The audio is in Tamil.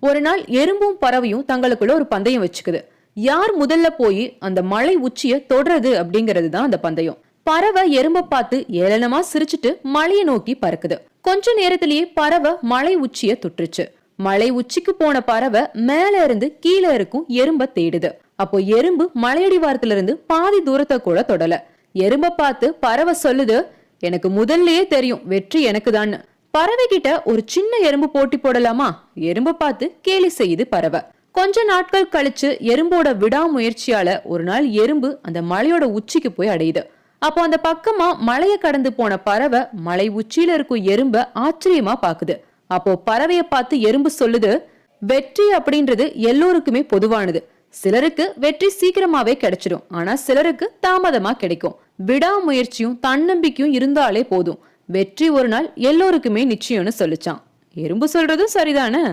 ஒரு நாள் எறும்பும் பறவையும் தங்களுக்குள்ள ஒரு பந்தயம் வச்சுக்குது. யார் முதல்ல போய் அந்த மலை உச்சிய தொடறது அப்படிங்கிறது தான் அந்த பந்தயம். பறவை எறும்ப பார்த்து ஏளனமா சிரிச்சுட்டு மலையை நோக்கி பறக்குது. கொஞ்ச நேரத்திலேயே பறவை மலை உச்சிய தொட்டுருச்சு. மலை உச்சிக்கு போன பறவை மேல இருந்து கீழே இருக்கும் எறும்ப தேடுது. அப்போ எறும்பு மலையடிவாரத்துல இருந்து பாதி தூரத்தை கூட தொடல. எறும்ப பார்த்து பறவை சொல்லுது, எனக்கு முதல்லயே தெரியும் வெற்றி எனக்கு தான். பறவை கிட்ட ஒரு சின்ன எறும்பு போட்டி போடலாமா? எறும்ப பார்த்து கேலி செய்யுது பறவை. கொஞ்ச நாட்கள் கழிச்சு எறும்போட விடாமுயற்சியால ஒரு நாள் எறும்பு அந்த மலையோட உச்சிக்கு போய் அடையுது. அப்போ அந்த பக்கமா மலையை கடந்து போன பறவை மலை உச்சியில இருக்கும் எறும்ப ஆச்சரியமா பாக்குது. அப்போ பறவைய பார்த்து எறும்பு சொல்லுது, வெற்றி அப்படின்றது எல்லோருக்குமே பொதுவானது. சிலருக்கு வெற்றி சீக்கிரமாவே கிடைச்சிடும், ஆனா சிலருக்கு தாமதமா கிடைக்கும். விடாமுயற்சியும் தன்னம்பிக்கையும் இருந்தாலே போதும், வெற்றி ஒரு நாள் எல்லோருக்குமே நிச்சயம்னு சொல்லிச்சான். எறும்பு சொல்றதும் சரிதானே?